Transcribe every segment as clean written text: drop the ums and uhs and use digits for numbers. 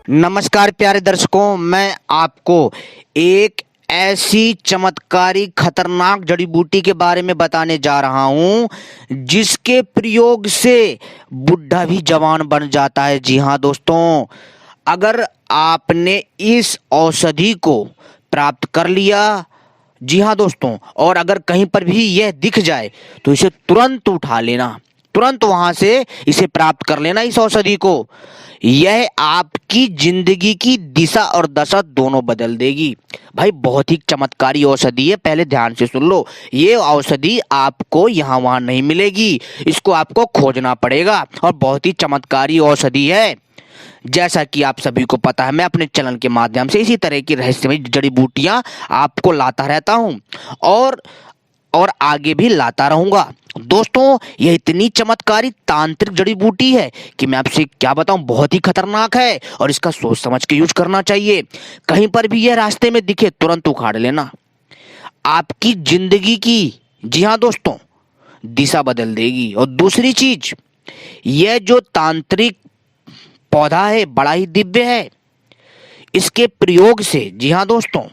नमस्कार प्यारे दर्शकों, मैं आपको एक ऐसी चमत्कारी खतरनाक जड़ी बूटी के बारे में बताने जा रहा हूं जिसके प्रयोग से बुढ़ा भी जवान बन जाता है। जी हाँ दोस्तों, अगर आपने इस औषधि को प्राप्त कर लिया, जी हाँ दोस्तों, और अगर कहीं पर भी यह दिख जाए तो इसे तुरंत उठा लेना, तुरंत वहां से इसे प्राप्त कर लेना इस औषधि को। यह आपकी जिंदगी की दिशा और दशा दोनों बदल देगी। भाई बहुत ही चमत्कारी औषधि है, पहले ध्यान से सुन लो। ये औषधि आपको यहाँ वहां नहीं मिलेगी, इसको आपको खोजना पड़ेगा और बहुत ही चमत्कारी औषधि है। जैसा कि आप सभी को पता है, मैं अपने चैनल के माध्यम से इसी तरह की रहस्यमय जड़ी बूटियां आपको लाता रहता हूं और आगे भी लाता रहूंगा। दोस्तों, यह इतनी चमत्कारी तांत्रिक जड़ी बूटी है कि मैं आपसे क्या बताऊं, बहुत ही खतरनाक है और इसका सोच समझ के यूज करना चाहिए। कहीं पर भी यह रास्ते में दिखे तुरंत उखाड़ लेना, आपकी जिंदगी की, जी हाँ दोस्तों, दिशा बदल देगी। और दूसरी चीज, यह जो तांत्रिक पौधा है बड़ा ही दिव्य है। इसके प्रयोग से, जी हाँ दोस्तों,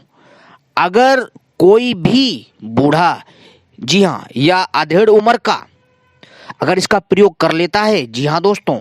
अगर कोई भी बूढ़ा, जी हाँ, या अधेड़ उम्र का अगर इसका प्रयोग कर लेता है, जी हाँ दोस्तों,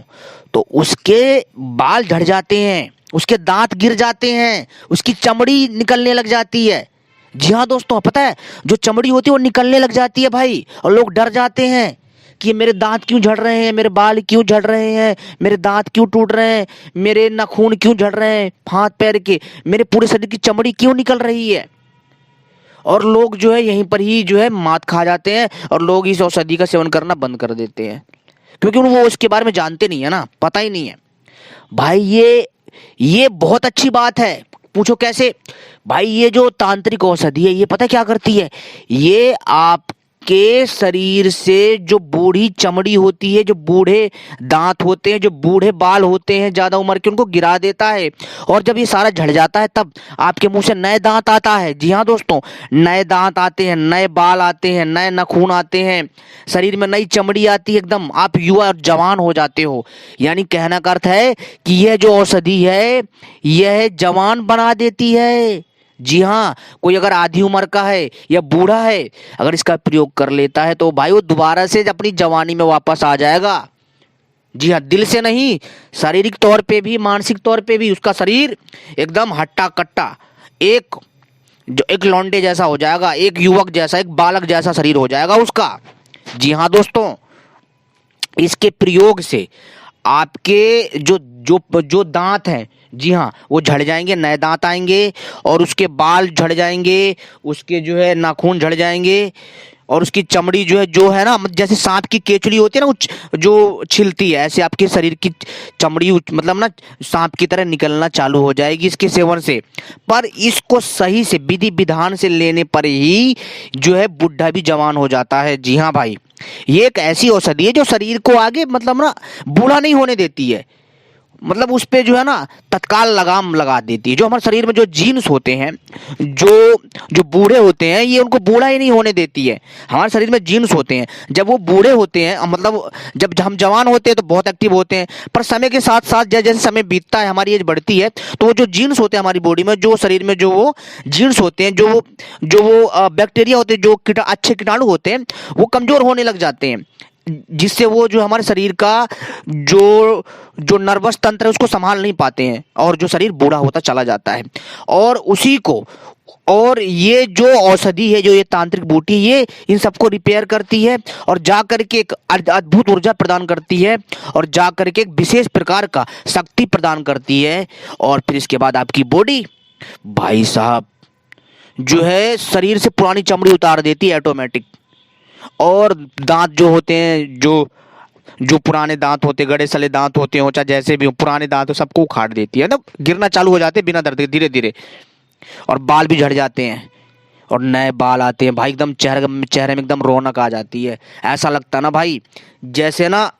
तो उसके बाल झड़ जाते हैं, उसके दांत गिर जाते हैं, उसकी चमड़ी निकलने लग जाती है। जी हाँ दोस्तों, पता है, जो चमड़ी होती है वो निकलने लग जाती है भाई, और लोग डर जाते हैं कि मेरे दांत क्यों झड़ रहे हैं, मेरे बाल क्यों झड़ रहे हैं, मेरे दांत क्यों टूट रहे हैं, मेरे नाखून क्यों झड़ रहे हैं, हाथ पैर के, मेरे पूरे शरीर की चमड़ी क्यों निकल रही है। और लोग जो है यहीं पर ही जो है मात खा जाते हैं और लोग इस औषधि का सेवन करना बंद कर देते हैं, क्योंकि वो उसके बारे में जानते नहीं है ना, पता ही नहीं है। भाई ये बहुत अच्छी बात है। पूछो कैसे? भाई ये जो तांत्रिक औषधि है, ये पता क्या करती है, ये आपके शरीर से जो बूढ़ी चमड़ी होती है, जो बूढ़े दांत होते हैं, जो बूढ़े बाल होते हैं ज्यादा उम्र के, उनको गिरा देता है। और जब ये सारा झड़ जाता है तब आपके मुंह से नए दांत आता है। जी हाँ दोस्तों, नए दांत आते हैं, नए बाल आते हैं, नए नाखून आते हैं, शरीर में नई चमड़ी आती है, एकदम आप युवा और जवान हो जाते हो। यानी कहना का अर्थ है कि यह जो औषधि है यह जवान बना देती है। जी हाँ, कोई अगर आधी उम्र का है या बूढ़ा है, अगर इसका प्रयोग कर लेता है तो भाई वो दोबारा से अपनी जवानी में वापस आ जाएगा। जी हाँ, दिल से नहीं, शारीरिक तौर पे भी, मानसिक तौर पे भी उसका शरीर एकदम हट्टा कट्टा, एक लौंडे जैसा हो जाएगा, एक युवक जैसा, एक बालक जैसा शरीर हो जाएगा उसका। जी हाँ दोस्तों, इसके प्रयोग से आपके जो जो जो दांत हैं, जी हाँ, वो झड़ जाएंगे, नए दांत आएंगे, और उसके बाल झड़ जाएंगे, उसके जो है नाखून झड़ जाएंगे, और उसकी चमड़ी जो है ना, जैसे सांप की केचुली होती है ना, जो छिलती है, ऐसे आपके शरीर की चमड़ी मतलब ना सांप की तरह निकलना चालू हो जाएगी इसके सेवन से। पर इसको सही से विधि विधान से लेने पर ही जो है बुढ़ा भी जवान हो जाता है। जी हाँ भाई, ये एक ऐसी औषधि है जो शरीर को आगे मतलब ना बूढ़ा नहीं होने देती है, मतलब उस पे जो है ना तत्काल लगाम लगा देती है। जो हमारे शरीर में जो जीन्स होते हैं, जो जो बूढ़े होते हैं, ये उनको बूढ़ा ही नहीं होने देती है। हमारे शरीर में जीन्स होते हैं, जब वो बूढ़े होते हैं, मतलब जब हम जवान होते हैं तो बहुत एक्टिव होते हैं, पर समय के साथ साथ जैसे जैसे समय बीतता है, हमारी एज बढ़ती है, तो वो जो जीन्स होते हैं हमारी बॉडी में, जो शरीर में जो वो जीन्स होते हैं, जो वो बैक्टीरिया होते हैं, जो अच्छे कीटाणु होते हैं, वो कमजोर होने लग जाते हैं, जिससे वो जो हमारे शरीर का जो जो नर्वस तंत्र है उसको संभाल नहीं पाते हैं, और जो शरीर बूढ़ा होता चला जाता है। और उसी को, और ये जो औषधि है, जो ये तांत्रिक बूटी, ये इन सबको रिपेयर करती है और जा करके एक अद्भुत ऊर्जा प्रदान करती है, और जा करके एक विशेष प्रकार का शक्ति प्रदान करती है। और फिर इसके बाद आपकी बॉडी, भाई साहब, जो है शरीर से पुरानी चमड़ी उतार देती है ऑटोमेटिक। और दांत जो होते हैं, जो जो पुराने दांत होते, गड़े सले दांत होते हो, चाहे जैसे भी हो, पुराने दांत हो, सबको उखाड़ देती है ना, गिरना चालू हो जाते हैं बिना दर्द के, धीरे धीरे। और बाल भी झड़ जाते हैं और नए बाल आते हैं भाई, एकदम चेहरे में एकदम रौनक आ जाती है। ऐसा लगता ना भाई जैसे ना,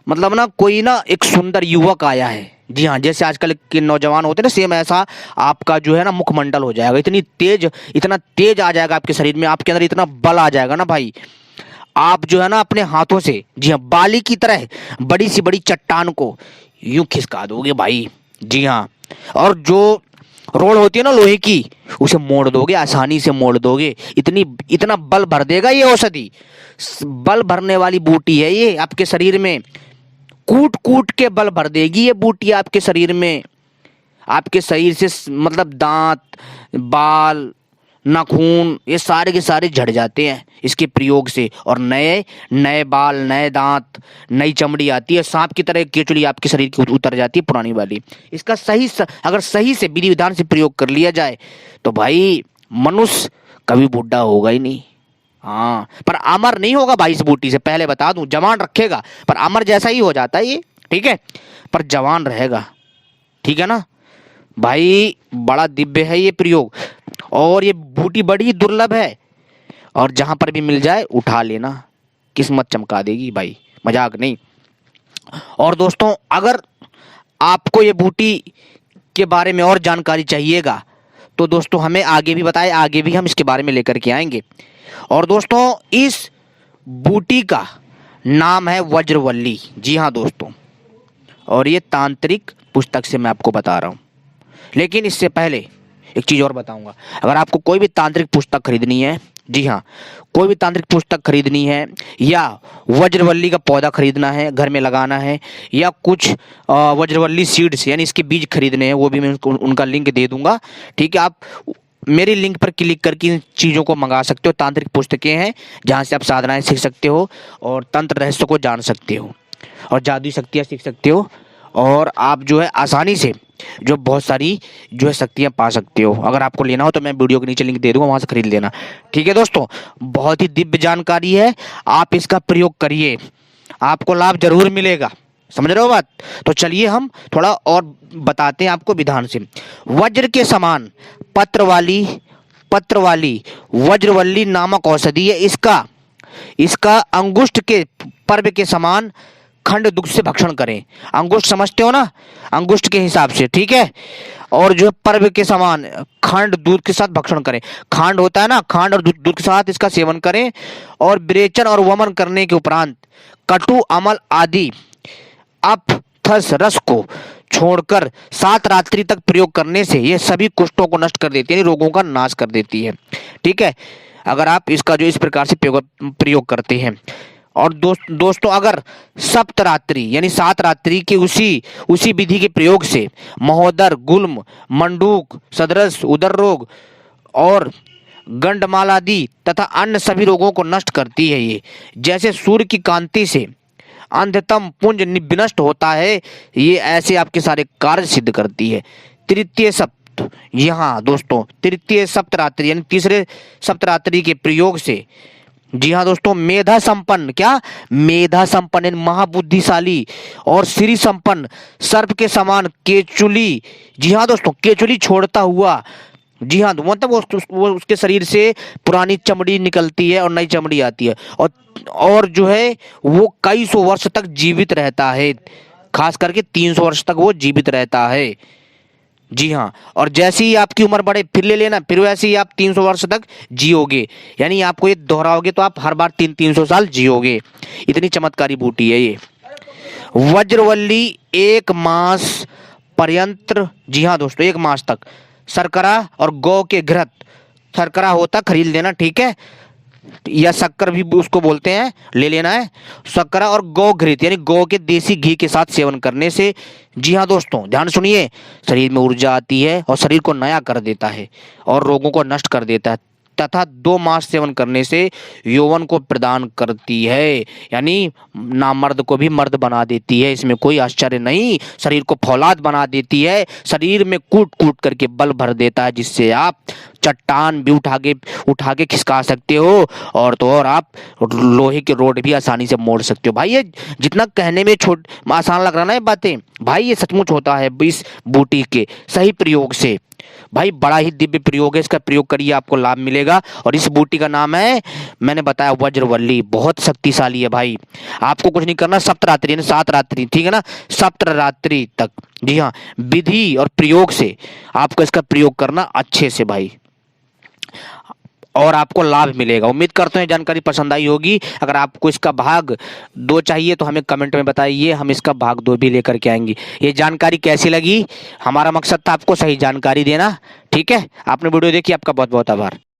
मतलब ना कोई ना एक सुंदर युवक आया है। जी हाँ, जैसे आजकल के नौजवान होते हैं ना, सेम ऐसा आपका जो है ना मुखमंडल हो जाएगा। इतना तेज आ जाएगा आपके शरीर में, आपके अंदर इतना बल आ जाएगा ना भाई, आप जो है ना अपने हाथों से, जी हाँ, बाली की तरह बड़ी सी बड़ी चट्टान को यूं खिसका दोगे भाई। जी हाँ, और जो रोड होती है ना लोहे की, उसे मोड़ दोगे, आसानी से मोड़ दोगे। इतना बल भर देगा ये औषधि। बल भरने वाली बूटी है ये आपके शरीर में। कूट कूट के बल भर देगी ये बूटी आपके शरीर में। आपके शरीर से मतलब दांत, बाल, नाखून, ये सारे के सारे झड़ जाते हैं इसके प्रयोग से, और नए नए बाल, नए दांत, नई चमड़ी आती है। सांप की तरह केचुली आपके शरीर की उतर जाती है पुरानी वाली। इसका अगर सही से विधि विधान से प्रयोग कर लिया जाए तो भाई मनुष्य कभी बूढ़ा होगा ही नहीं। हाँ, पर अमर नहीं होगा भाई इस बूटी से, पहले बता दूं। जवान रखेगा, पर अमर जैसा ही हो जाता है ये, ठीक है, पर जवान रहेगा, ठीक है ना भाई। बड़ा दिव्य है ये प्रयोग, और ये बूटी बड़ी दुर्लभ है, और जहां पर भी मिल जाए उठा लेना, किस्मत चमका देगी भाई, मजाक नहीं। और दोस्तों, अगर आपको ये बूटी के बारे में और जानकारी चाहिएगा तो दोस्तों हमें आगे भी बताएं, आगे भी हम इसके बारे में लेकर के आएंगे। और दोस्तों, इस बूटी का नाम है वज्रवल्ली। जी हाँ दोस्तों, और ये तांत्रिक पुस्तक से मैं आपको बता रहा हूँ। लेकिन इससे पहले एक चीज़ और बताऊंगा। अगर आपको कोई भी तांत्रिक पुस्तक खरीदनी है, जी हाँ, कोई भी तांत्रिक पुस्तक खरीदनी है, या वज्रवल्ली का पौधा खरीदना है, घर में लगाना है, या कुछ वज्रवल्ली सीड्स यानी इसके बीज खरीदने हैं, वो भी मैं उनका लिंक दे दूंगा, ठीक है। आप मेरी लिंक पर क्लिक करके इन चीज़ों को मंगा सकते हो। तांत्रिक पुस्तकें हैं जहाँ से आप साधनाएं सीख सकते हो, और तंत्र रहस्य को जान सकते हो, और जादुई शक्तियाँ सीख सकते हो, और आप जो है आसानी से जो बहुत सारी जो है शक्तियाँ पा सकते हो। अगर आपको लेना हो तो मैं वीडियो के नीचे लिंक दे दूंगा, वहाँ से खरीद लेना, ठीक है दोस्तों। बहुत ही दिव्य जानकारी है, आप इसका प्रयोग करिए, आपको लाभ जरूर मिलेगा। समझ रहे हो बात? तो चलिए हम थोड़ा और बताते हैं आपको विधान से। वज्र के समान पत्र वाली वज्रवल्ली नामक औषधि है। इसका अंगुष्ठ के पर्व के समान खंड दुख से भक्षण करें। अंगुष्ठ समझते हो ना, अंगुष्ठ के हिसाब से, ठीक है। और जो पर्व के समान खंड दूध के साथ भक्षण करें। खांड होता है ना, खांड और दूध के साथ इसका सेवन करें। और विरेचन और वमन करने के उपरांत कटु, अमल आदि अपथस रस को छोड़कर 7 रात्रि तक प्रयोग करने से यह सभी कुष्ठों को नष्ट कर देती है, यानी रोगों का नाश कर देती है, ठीक है, अगर आप इसका जो इस प्रकार से प्रयोग करते हैं। और दोस्तों, अगर सप्तरात्रि यानी 7 रात्रि के उसी विधि के प्रयोग से महोदर, गुल्म, मंडूक, सदरस, उदर रोग और गंडमाल आदि तथा अन्य सभी रोगों को नष्ट करती है। ये जैसे सूर्य की कांति से अंधतम पुंज विनष्ट होता है, ये ऐसे आपके सारे कार्य सिद्ध करती है। तृतीय सप्त, यहाँ दोस्तों तृतीय सप्तरात्रि यानी तीसरे सप्तरात्रि के प्रयोग से, जी हाँ दोस्तों, मेधा संपन्न महाबुद्धिशाली और श्री संपन्न सर्प के समान केचुली, जी हाँ दोस्तों, केचुली छोड़ता हुआ, जी हाँ, मतलब वो उसके शरीर से पुरानी चमड़ी निकलती है और नई चमड़ी आती है, और जो है वो कई सौ वर्ष तक जीवित रहता है, खास करके 300 वर्ष तक वो जीवित रहता है। जी हाँ, और जैसे ही आपकी उम्र बढ़े फिर ले लेना, फिर वैसे ही आप 300 वर्ष तक जियोगे, यानी आपको ये दोहराओगे तो आप हर बार 300 साल जियोगे। इतनी चमत्कारी बूटी है ये वज्रवल्ली। 1 मास पर्यंत, जी हाँ दोस्तों, 1 मास तक शर्करा और गौ के घृत, शर्करा होता खरीद लेना, ठीक है, या शक्कर भी उसको बोलते हैं, ले लेना है। शक्करा और गौ घृत यानी गौ के देसी घी के साथ सेवन करने से, जी हाँ दोस्तों ध्यान सुनिए, शरीर में ऊर्जा आती है और शरीर को नया कर देता है और रोगों को नष्ट कर देता है, तथा 2 मास सेवन करने से यौवन को प्रदान करती है, यानी नामर्द को भी मर्द बना देती है। इसमें कोई आश्चर्य नहीं, शरीर को फौलाद बना देती है, शरीर में कूट कूट करके बल भर देता है, जिससे आप चट्टान भी उठा के खिसका सकते हो, और तो और आप लोहे के रोड भी आसानी से मोड़ सकते हो। भाई ये जितना कहने में आसान लग रहा ना ये बातें, भाई ये सचमुच होता है इस बूटी के सही प्रयोग से। भाई बड़ा ही दिव्य प्रयोग है, इसका प्रयोग करिए, आपको लाभ मिलेगा। और इस बूटी का नाम है, मैंने बताया, वज्रवल्ली। बहुत शक्तिशाली है भाई, आपको कुछ नहीं करना, सप्तरात्रि यानी 7 रात्रि, ठीक है ना, सप्तरात्रि तक, जी हाँ, विधि और प्रयोग से आपको इसका प्रयोग करना अच्छे से भाई। और आपको लाभ मिलेगा। उम्मीद करते हैं जानकारी पसंद आई होगी। अगर आपको इसका भाग 2 चाहिए तो हमें कमेंट में बताइए, हम इसका भाग 2 भी लेकर के आएंगे। ये जानकारी कैसी लगी? हमारा मकसद था आपको सही जानकारी देना। ठीक है, आपने वीडियो देखी, आपका बहुत बहुत आभार।